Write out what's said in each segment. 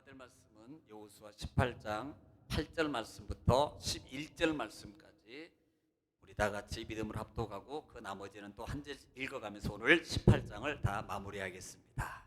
받을 말씀은 여호수아 18장 8절 말씀부터 11절 말씀까지 우리 다 같이 믿음을 합독하고 그 나머지는 또 한 절씩 읽어가면서 오늘 18장을 다 마무리하겠습니다.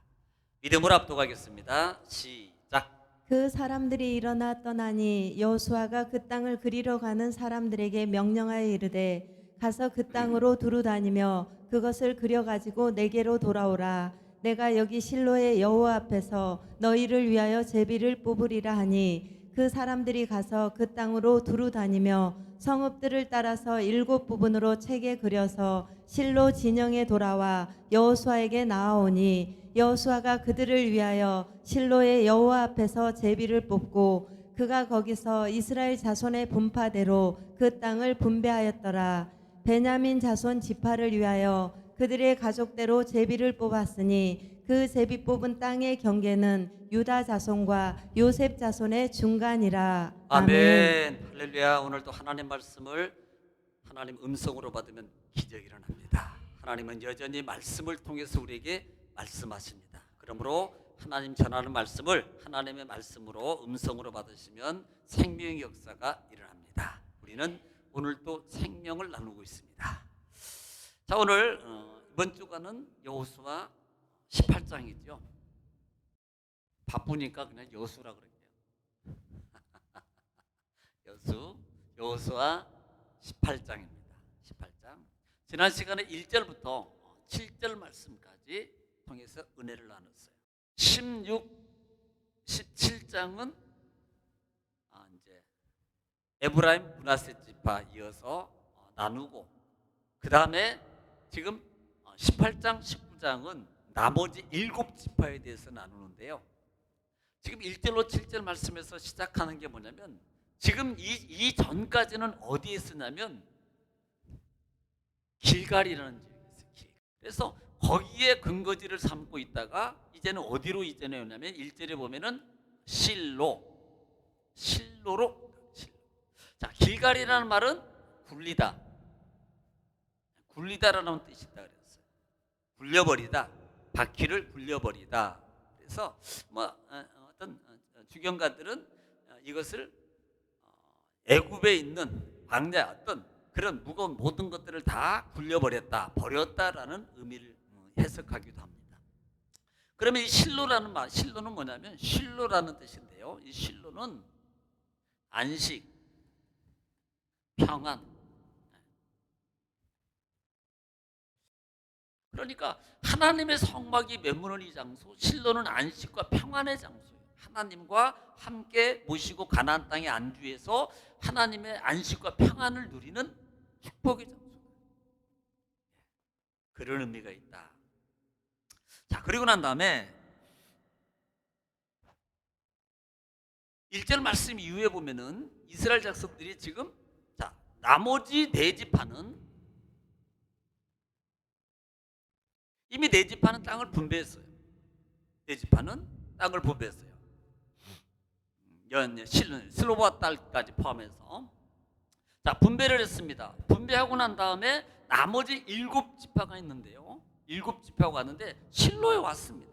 믿음을 합독하겠습니다. 시작. 그 사람들이 일어나 떠나니 여호수아가 그 땅을 그리러 가는 사람들에게 명령하여 이르되 가서 그 땅으로 두루 다니며 그것을 그려 가지고 내게로 돌아오라. 내가 여기 실로의 여호와 앞에서 너희를 위하여 제비를 뽑으리라 하니 그 사람들이 가서 그 땅으로 두루 다니며 성읍들을 따라서 7 부분으로 책에 그려서 실로 진영에 돌아와 여호수아에게 나아오니 여호수아가 그들을 위하여 실로의 여호와 앞에서 제비를 뽑고 그가 거기서 이스라엘 자손의 분파대로 그 땅을 분배하였더라. 베냐민 자손 지파를 위하여 그들의 가족대로 제비를 뽑았으니 그 제비 뽑은 땅의 경계는 유다 자손과 요셉 자손의 중간이라. 아멘. 할렐루야. 오늘도 하나님 말씀을 하나님 음성으로 받으면 기적이 일어납니다. 하나님은 여전히 말씀을 통해서 우리에게 말씀하십니다. 그러므로 하나님 전하는 말씀을 하나님의 말씀으로 음성으로 받으시면 생명의 역사가 일어납니다. 우리는 오늘도 생명을 나누고 있습니다. 자, 오늘 이번 주간은 여호수아 18장이죠. 바쁘니까 그냥 여수라 그럴게요. 여호수아 18장입니다. 18장. 지난 시간에 1절부터 7절 말씀까지 통해서 은혜를 나눴어요. 16, 17장은 이제 에브라임 므낫세 지파 이어서 나누고, 그 다음에 지금 18장, 19장은 나머지 7지파에 대해서 나누는데요. 지금 1절로 7절 말씀에서 시작하는 게 뭐냐면, 지금 이 전까지는 어디에 쓰냐면 길갈이라는 지역에 있어요. 그래서 거기에 근거지를 삼고 있다가 이제는 어디로 이전해오냐면 1절에 보면은 실로로. 자, 길갈이라는 말은 굴리다라는 뜻이 있다 그랬어요. 굴려버리다, 바퀴를 굴려버리다. 그래서 어떤 주경가들은 이것을 애굽에 있는 광야 어떤 그런 무거운 모든 것들을 다 굴려버렸다, 버렸다라는 의미를 해석하기도 합니다. 그러면 이 실로라는 말, 실로는 뭐냐면 실로라는 뜻인데요. 이 실로는 안식, 평안. 그러니까 하나님의 성막이 메무는 이 장소, 실로는 안식과 평안의 장소예요. 하나님과 함께 모시고 가나안 땅에 안주해서 하나님의 안식과 평안을 누리는 축복의 장소. 그런 의미가 있다. 자, 그리고 난 다음에 1절 말씀 이후에 보면은 이스라엘 자손들이 지금 나머지 4지파는 이미 4지파는 땅을 분배했어요. 4지파는 땅을 분배했어요. 슬로바 딸까지 포함해서. 자, 분배를 했습니다. 분배하고 난 다음에 나머지 7지파가 있는데요. 7지파가 왔는데 실로에 왔습니다.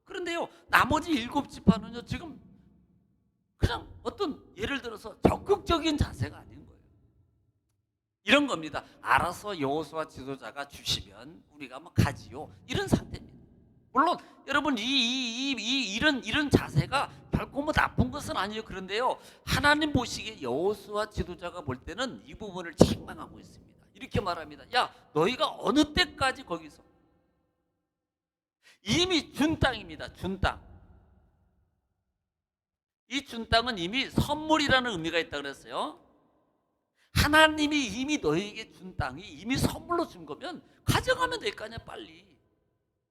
그런데요, 나머지 7지파는요, 지금 그냥 어떤 예를 들어서 적극적인 자세가 아닌 거예요. 이런 겁니다. 알아서 여호수아 지도자가 주시면 우리가 뭐 가지요, 이런 상태입니다. 물론 여러분 이런 자세가 결코 뭐 나쁜 것은 아니에요. 그런데요, 하나님 보시기에 여호수아 지도자가 볼 때는 이 부분을 책망하고 있습니다. 이렇게 말합니다. 야, 너희가 어느 때까지 거기서 이미 준 땅입니다. 준 땅. 이 준 땅은 이미 선물이라는 의미가 있다 그랬어요. 하나님이 이미 너희에게 준 땅이 이미 선물로 준 거면 가져가면 될 거 아니야, 빨리.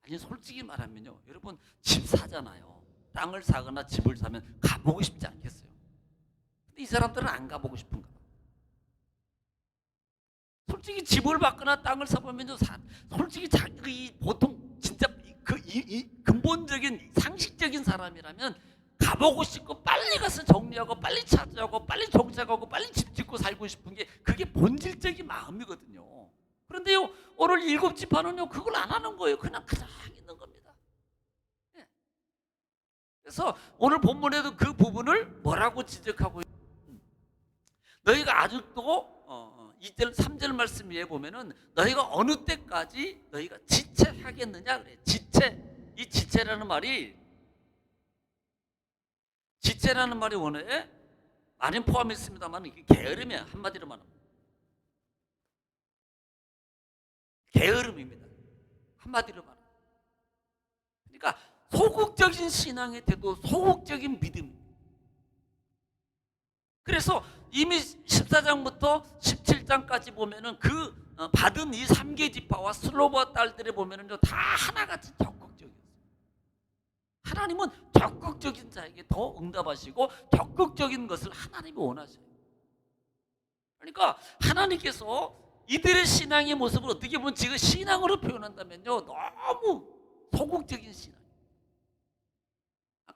아니, 솔직히 말하면요, 여러분 집 사잖아요. 땅을 사거나 집을 사면 가보고 싶지 않겠어요? 근데 이 사람들은 안 가보고 싶은가 봐. 솔직히 집을 받거나 땅을 사보면요, 솔직히 자기 보통 진짜 근본적인 상식적인 사람이라면 가보고 싶고 빨리 가서 정리하고 빨리 차지하고 빨리 정착하고 빨리 집 짓고 살고 싶은 게 그게 본질적인 마음이거든요. 그런데요, 오늘 7지파는요 그걸 안 하는 거예요. 그냥 있는 겁니다. 그래서 오늘 본문에도 그 부분을 뭐라고 지적하고 너희가 아직도 2절 3절 말씀 위에 보면은 너희가 어느 때까지 너희가 지체하겠느냐 그래. 이 지체라는 말이 원어에 많이 포함했습니다만 이게 게으름이야. 한마디로 말하면 게으름입니다. 한마디로 말하면. 그러니까 소극적인 신앙의 태도, 소극적인 믿음. 그래서 이미 14장부터 17장까지 보면은 그 받은 이 3개 지파와 슬로바 딸들을 보면은요 다 하나같이 적극적이었어요. 하나님은 적극적인 자에게 더 응답하시고 적극적인 것을 하나님이 원하셔요. 그러니까 하나님께서 이들의 신앙의 모습을 어떻게 보면 지금 신앙으로 표현한다면요 너무 소극적인 신앙.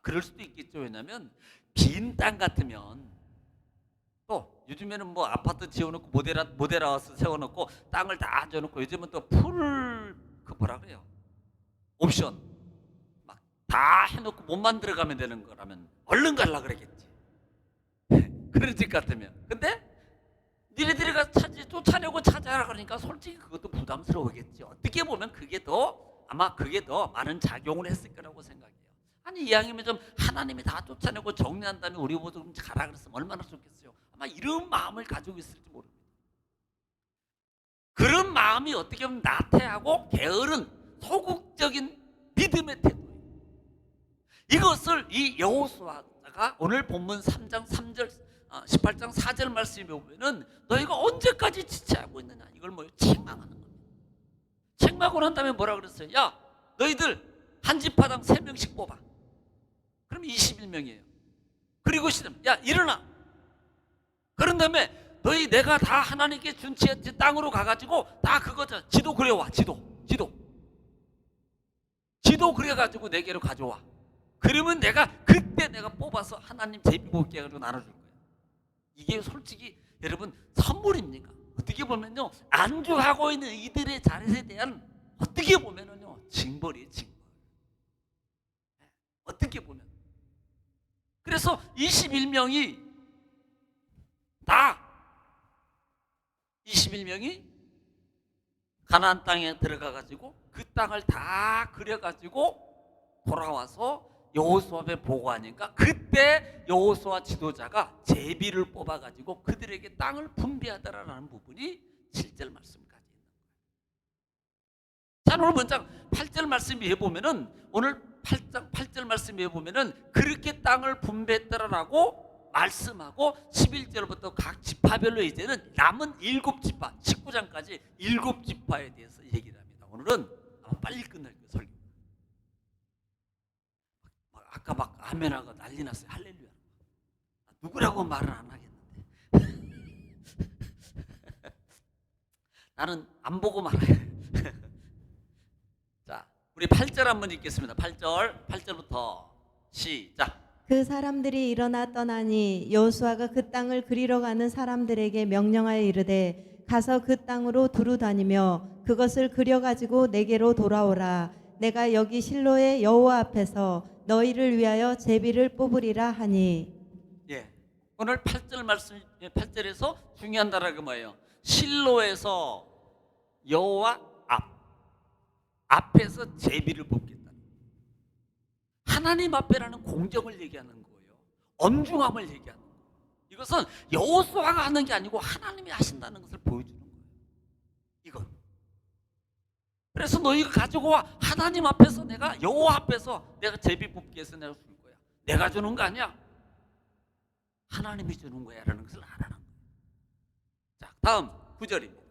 그럴 수도 있겠죠. 왜냐하면 빈 땅 같으면 또 요즘에는 뭐 아파트 지어놓고 모델하우스 세워놓고 땅을 다 줘놓고 요즘은 또 풀 그 뭐라 그래요? 옵션 막 다 해놓고 몸만 들어가면 되는 거라면 얼른 갈라 그러겠지. 그런 집 같으면. 근데 니네들이 쫓아내고 찾아라 그러니까 솔직히 그것도 부담스러우겠지. 어떻게 보면 아마 그게 더 많은 작용을 했을 거라고 생각해요. 아니 이왕이면 좀 하나님이 다 쫓아내고 정리한 다음에 우리 모두 좀 가라 그랬으면 얼마나 좋겠어요. 아마 이런 마음을 가지고 있을지 모릅니다. 그런 마음이 어떻게 보면 나태하고 게으른 소극적인 믿음의 태도예요. 이것을 이 여호수아가 오늘 본문 3장 3절 18장 4절 말씀에 보면은 너희가 언제까지 지체하고 있느냐 이걸 뭐 책망하는 겁니다. 책망하고 난 다음에 뭐라 그랬어요? 야 너희들 한 지파당 3명씩 뽑아. 그럼 21명이에요. 그리고 야 일어나. 그런 다음에 너희 내가 다 하나님께 준 땅으로 가가지고 다 그거 지도 그려와. 지도 그려가지고 내게로 가져와. 그러면 그때 내가 뽑아서 하나님 제비뽑기 해가지고 나눠줄 거예요. 이게 솔직히 여러분 선물입니까? 어떻게 보면요 안주하고 있는 이들의 자릿에 대한 어떻게 보면은요 징벌이에요. 징벌. 어떻게 보면. 그래서 21명이 가나안 땅에 들어가가지고 그 땅을 다 그려가지고 돌아와서 여호수아 앞에 보고하니까 그때 여호수아 지도자가 제비를 뽑아가지고 그들에게 땅을 분배하더라라는 부분이 7절 말씀까지 있는 거예요. 자 오늘 먼저 8절 말씀 위에 보면은 오늘 8절 말씀 위에 보면은 그렇게 땅을 분배했더라라고 말씀하고 11절부터 각 지파별로 이제는 남은 7지파 19장까지 7지파에 대해서 얘기를 합니다. 오늘은 아마 빨리 끝날 거예요. 설교. 아까 막 아멘하고 난리 났어요. 할렐루야. 누구라고 말은 안 하겠는데 나는 안 보고 말해. 자 우리 8절 한번 읽겠습니다. 8절부터 시작. 그 사람들이 일어나 떠나니 여호수아가 그 땅을 그리러 가는 사람들에게 명령하여 이르되 가서 그 땅으로 두루 다니며 그것을 그려 가지고 내게로 돌아오라. 내가 여기 실로의 여호와 앞에서 너희를 위하여 제비를 뽑으리라 하니. 예. 오늘 8절 말씀 8절에서 중요한 단어가 뭐예요? 실로에서 여호와 앞에서 제비를 뽑겠다. 하나님 앞에라는 공정을 얘기하는 거예요. 엄중함을 얘기하는 거예요. 이것은 여호수아가 하는 게 아니고 하나님이 하신다는 것을 보여주는 거예요. 이건. 그래서 너희가 가지고 와. 하나님 앞에서 내가 여호와 앞에서 내가 제비 뽑기 해서 내가 줄 거야. 내가 주는 거 아니야. 하나님이 주는 거야 라는 것을 알아라. 자 다음 9절입니다.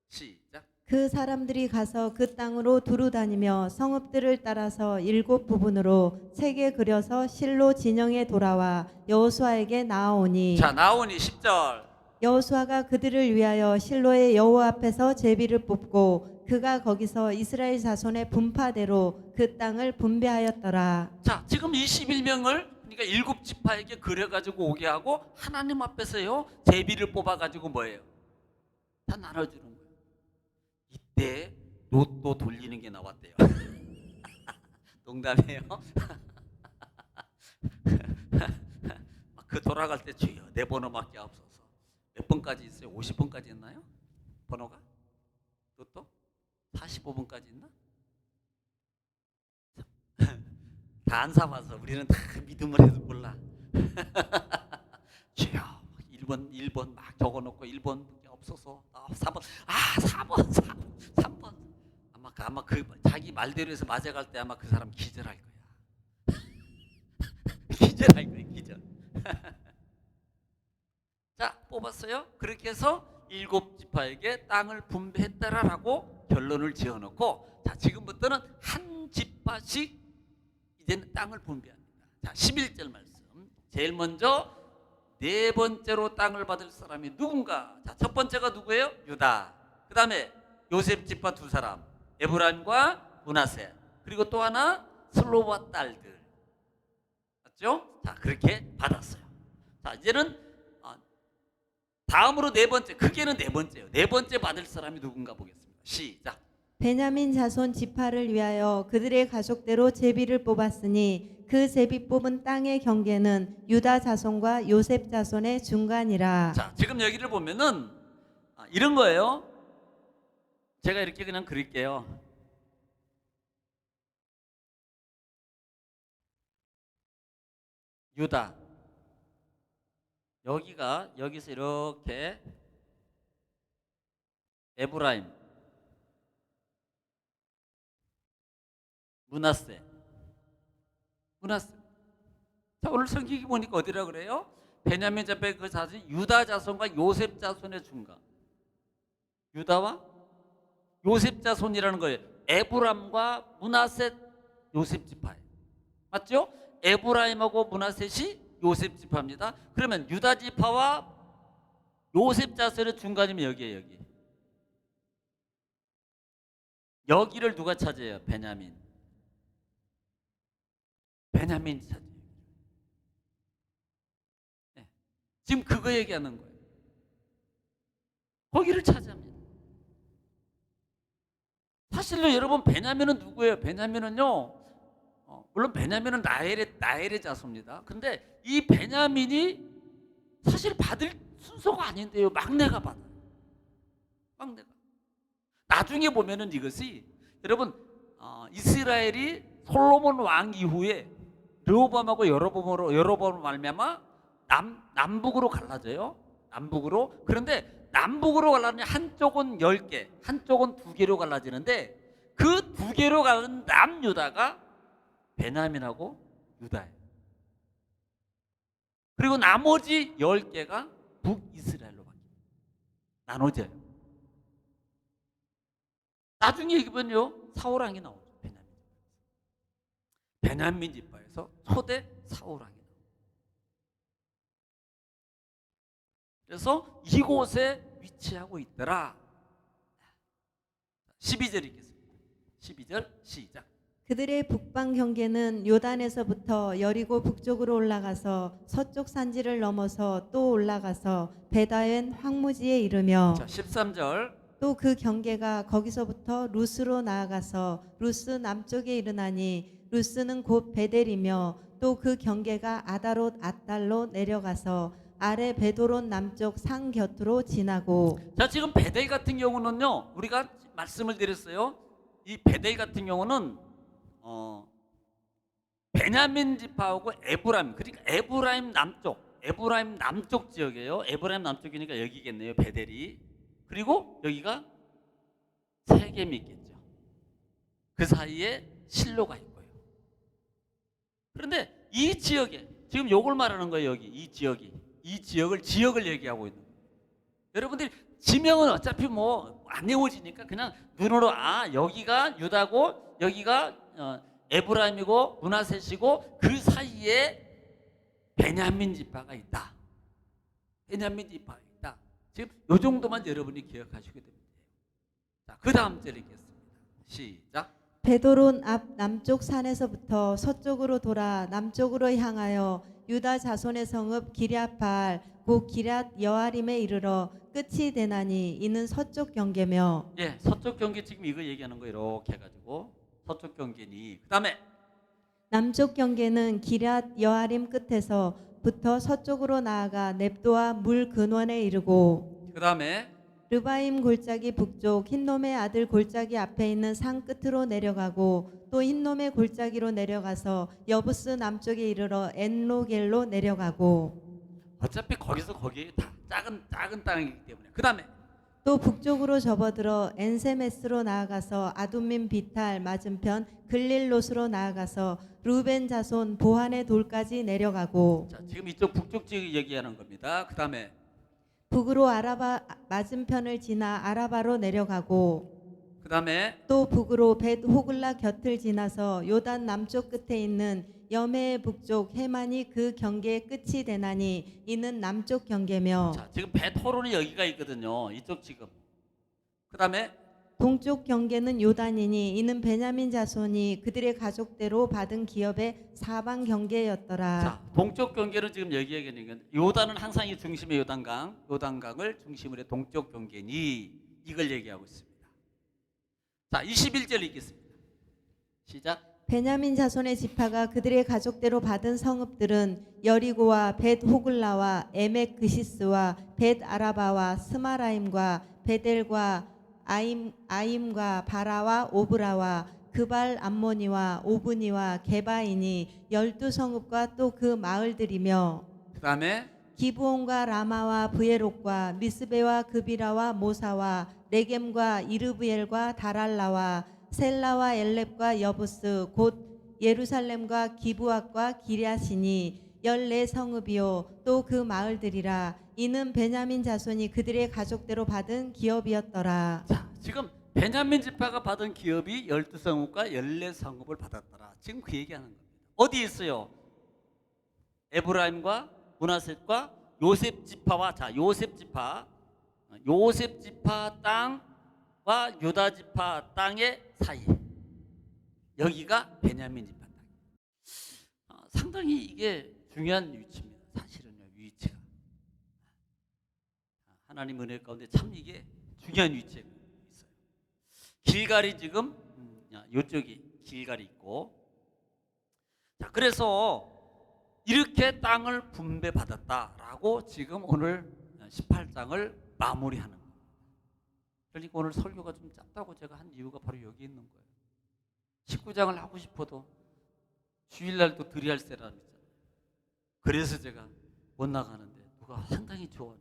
시작. 그 사람들이 가서 그 땅으로 두루 다니며 성읍들을 따라서 7 부분으로 세게 그려서 실로 진영에 돌아와 여호수아에게 나아오니. 자 나오니 10절. 여호수아가 그들을 위하여 실로의 여호와 앞에서 제비를 뽑고 그가 거기서 이스라엘 자손의 분파대로 그 땅을 분배하였더라. 자 지금 21명을 그러니까 7지파에게 그려가지고 오게 하고 하나님 앞에서요 제비를 뽑아가지고 뭐예요? 다 나눠주는 거예요. 이때 로또 돌리는 게 나왔대요. 농담이에요. 그 돌아갈 때 주여 내 번호밖에 없어서 몇 번까지 있어요? 50번까지 있나요? 번호가? 또 45번까지 있나? 다 안 사봐서 우리는 다 믿음을 해도 몰라. 주여 1번 막 적어놓고 1번밖에 없어서 4번 4번 3번 아마 그 자기 말대로 해서 맞아갈 때 아마 그 사람 기절할 거야. 기절할 거야 기절. 자 뽑았어요. 그렇게 해서 7지파에게 땅을 분배했다라고 결론을 지어놓고 자 지금부터는 한 지파씩 이제는 땅을 분배합니다. 자 11절 말씀 제일 먼저 네 번째로 땅을 받을 사람이 누군가? 자, 첫 번째가 누구예요? 유다. 그 다음에 요셉 지파 두 사람 에브라임과 므낫세 그리고 또 하나 슬로바 딸들 맞죠? 자 그렇게 받았어요. 자 이제는 다음으로 네 번째 크게는 네 번째예요. 네 번째 받을 사람이 누군가 보겠습니다. 시작. 베냐민 자손 지파를 위하여 그들의 가족대로 제비를 뽑았으니 그 제비 뽑은 땅의 경계는 유다 자손과 요셉 자손의 중간이라. 자 지금 여기를 보면은 이런 거예요. 제가 이렇게 그냥 그릴게요. 유다 여기서 이렇게 에브라임 므낫세 자 오늘 성경이 보니까 어디라 그래요? 베냐민 자손의 그 자손이 유다 자손과 요셉 자손의 중간 유다와 요셉 자손이라는 거예요. 에브람과 므낫세 요셉 지파예요. 맞죠? 에브라임하고 므낫셋이 요셉 지파입니다. 그러면 유다 지파와 요셉 자손의 중간이면 여기에요. 여기를 누가 차지해요? 베냐민이 차지해요. 네. 지금 그거 얘기하는 거예요. 거기를 차지합니다. 사실은 여러분 베냐민은 누구예요? 베냐민은요 물론 베냐민은 나엘의 자손입니다. 근데 이 베냐민이 사실 받을 순서가 아닌데요. 막내가 받아요. 막내가. 나중에 보면은 이것이 여러분 이스라엘이 솔로몬 왕 이후에 르호보암하고 여로보암으로 말미암아 남북으로 갈라져요. 남북으로. 그런데 남북으로 갈라지면 한쪽은 10개, 한쪽은 2개로 갈라지는데 그 2개로 갈라진 남유다가 베냐민하고 유다예요. 그리고 나머지 10개가 북이스라엘로 바뀌어요. 나눠져요. 나중에 얘기하면요 사울왕이 나오죠. 베냐민 지파에서 초대 사울왕이 나오죠. 그래서 이곳에 위치하고 있더라. 12절 읽겠습니다. 12절 시작. 그들의 북방 경계는 요단에서부터 여리고 북쪽으로 올라가서 서쪽 산지를 넘어서 또 올라가서 베다웬 황무지에 이르며 자 13절 또 그 경계가 거기서부터 루스로 나아가서 루스 남쪽에 이르나니 루스는 곧 베델이며 또 그 경계가 아다롯 앗달로 내려가서 아래 베도론 남쪽 산 곁으로 지나고. 자 지금 베델 같은 경우는요 우리가 말씀을 드렸어요. 이 베델 같은 경우는 베냐민 지파하고 에브라임 그러니까 에브라임 남쪽 지역이에요. 에브라임 남쪽이니까 여기겠네요. 베델이. 그리고 여기가 세겜이 있겠죠. 그 사이에 실로가 있고요. 그런데 이 지역에 지금 요걸 말하는 거예요. 여기 이 지역을 얘기하고 있는 거예요. 여러분들이 지명은 어차피 뭐 안 외워지니까 그냥 눈으로 여기가 유다고 여기가 에브라임이고 므낫셋이고 그 사이에 베냐민 지파가 있다. 베냐민 지파가 있다. 지금 요 정도만 여러분이 기억하시게 됩니다. 자, 그 다음 절 읽겠습니다. 시작. 베도론 앞 남쪽 산에서부터 서쪽으로 돌아 남쪽으로 향하여 유다 자손의 성읍 기럇발 곧 기럇 여아림에 이르러 끝이 되나니 이는 서쪽 경계며. 예, 서쪽 경계 지금 이거 얘기하는 거 이렇게 해가지고 서쪽 경계니 그 다음에 남쪽 경계는 기럇 여아림 끝에서 부터 서쪽으로 나아가 넵도와 물 근원에 이르고 그 다음에 르바임 골짜기 북쪽 흰놈의 아들 골짜기 앞에 있는 산 끝으로 내려가고 또 흰놈의 골짜기로 내려가서 여부스 남쪽에 이르러 엔로겔로 내려가고 어차피 거기서 거기 다 작은 땅이기 때문에 그 다음에 또 북쪽으로 접어들어 엔세메스로 나아가서 아둠민 비탈 맞은편 글릴롯으로 나아가서 루벤 자손 보한의 돌까지 내려가고 자, 지금 이쪽 북쪽 지역 얘기하는 겁니다. 그 다음에 북으로 아라바 맞은편을 지나 아라바로 내려가고 그 다음에 또 북으로 벳 호글라 곁을 지나서 요단 남쪽 끝에 있는 여메의 북쪽 해만이 그 경계의 끝이 되나니 이는 남쪽 경계며 자, 지금 베토론이 여기가 있거든요. 이쪽 지금. 그 다음에 동쪽 경계는 요단이니 이는 베냐민 자손이 그들의 가족대로 받은 기업의 사방 경계였더라. 자, 동쪽 경계는 지금 여기에 있는 요단은 항상 이 중심의 요단강을 중심으로 해 동쪽 경계니 이걸 얘기하고 있습니다. 자, 21절 읽겠습니다. 시작. 베냐민 자손의 지파가 그들의 가족대로 받은 성읍들은 여리고와 벳 호글라와 에멕 그시스와 벳 아라바와 스마라임과 베델과 아임과 바라와 오브라와 그발 암모니와 오브니와 게바이니 12성읍과 또 그 마을들이며 그 다음에 기브온과 라마와 브예롯과 미스베와 그비라와 모사와 레겜과 이르브엘과 다랄라와 셀라와 엘렙과 여부스 곧 예루살렘과 기브앗과 기랴시니 14성읍이요 또 그 마을들이라. 이는 베냐민 자손이 그들의 가족대로 받은 기업이었더라. 자, 지금 베냐민 지파가 받은 기업이 12성읍과 14성읍을 받았더라. 지금 그 얘기하는 겁니다. 어디 있어요? 에브라임과 문하셋과 요셉 지파와 요셉 지파 땅과 유다 지파 땅의 사이 여기가 베냐민 지파 땅. 상당히 이게 중요한 위치입니다. 사실은요, 위치가 하나님 은혜 가운데 참 이게 중요한 위치에 있어요. 길갈이 지금 이쪽이 길갈이 있고, 자 그래서 이렇게 땅을 분배받았다라고 지금 오늘 18장을 마무리하는 거예요. 그러니까 오늘 설교가 좀 짧다고 제가 한 이유가 바로 여기 있는 거예요. 19장을 하고 싶어도 주일날 또 드려야 할 사람이 있잖아요. 그래서 제가 못 나가는데 누가 상당히 좋아하네.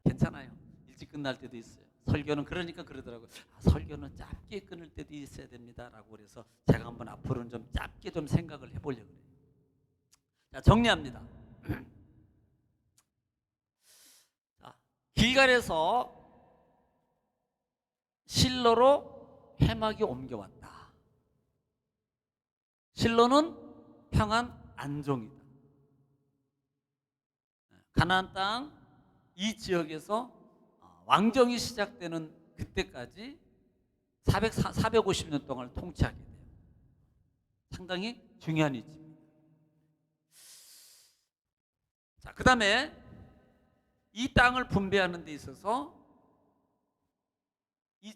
괜찮아요. 일찍 끝날 때도 있어요. 설교는 그러니까 그러더라고요. 설교는 짧게 끊을 때도 있어야 됩니다라고 그래서 제가 한번 앞으로는 좀 짧게 좀 생각을 해보려고 해요. 자, 정리합니다. 자, 길갈에서 실로로 회막이 옮겨왔다. 실로는 평안 안종이다. 가나안 땅 이 지역에서 왕정이 시작되는 그때까지 450년 동안을 통치하게 돼요. 상당히 중요한 위치입니다. 자, 그 다음에 이 땅을 분배하는 데 있어서 이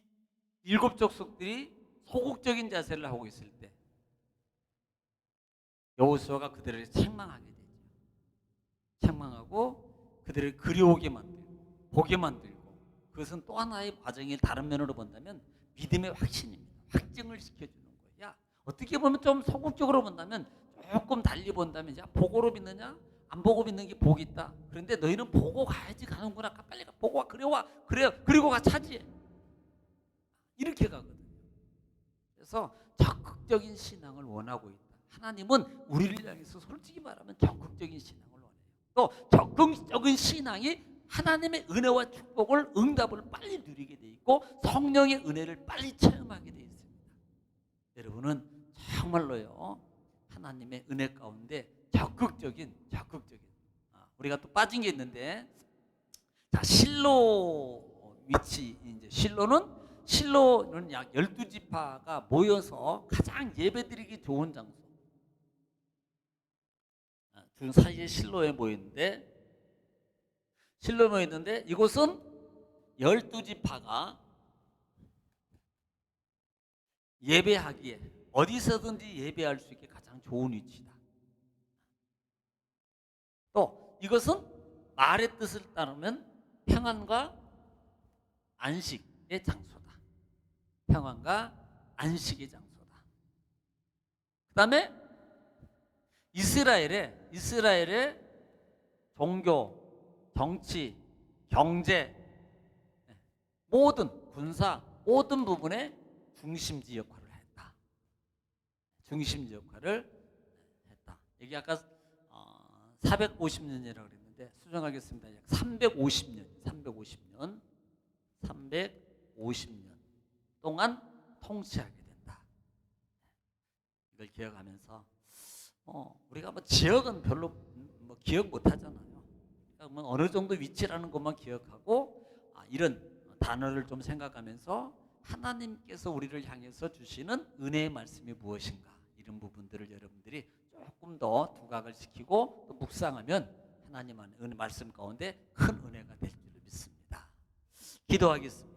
7 족속들이 소극적인 자세를 하고 있을 때 여호수아가 그들을 책망하게 되죠. 책망하고 그들을 그리워오게 만들고 보게 만들고, 그것은 또 하나의 과정이 다른 면으로 본다면 믿음의 확신입니다. 확증을 시켜주는 거예요. 야, 어떻게 보면 좀 소극적으로 본다면, 조금 달리 본다면, 야, 보고로 믿느냐 안 보고 믿는 게 복이 있다. 그런데 너희는 보고 가야지 가는구나. 빨리 가, 보고 와, 그래와, 그리고 가 차지해. 이렇게 가거든요. 그래서 적극적인 신앙을 원하고 있다. 하나님은 우리를 향해서 솔직히 말하면 적극적인 신앙을 원해요. 또 적극적인 신앙이 하나님의 은혜와 축복을, 응답을 빨리 누리게 돼 있고 성령의 은혜를 빨리 체험하게 돼 있습니다. 여러분은 정말로요, 하나님의 은혜 가운데 적극적인 우리가 또 빠진 게 있는데, 자, 실로 위치, 이제 실로는 약 12지파가 모여서 가장 예배드리기 좋은 장소, 그 사이에 실로에 모였는데 이곳은 12지파가 예배하기에 어디서든지 예배할 수 있게 가장 좋은 위치다. 또 이것은 말의 뜻을 따르면 평안과 안식의 장소다. 평안과 안식의 장소다. 그 다음에 이스라엘의 종교, 정치, 경제, 모든 군사, 모든 부분에 중심지 역할을 했다. 중심지 역할을 했다. 여기 아까 450년이라고 그랬는데 수정하겠습니다. 약 350년 동안 통치하게 된다. 이걸 기억하면서 우리가 뭐 지역은 별로 뭐 기억 못 하잖아요. 그러니까 뭐 어느 정도 위치라는 것만 기억하고 이런 단어를 좀 생각하면서 하나님께서 우리를 향해서 주시는 은혜의 말씀이 무엇인가, 이런 부분들을 여러분들이 조금 더 두각을 시키고 또 묵상하면 하나님 안에 은혜 말씀 가운데 큰 은혜가 될 줄 믿습니다. 기도하겠습니다.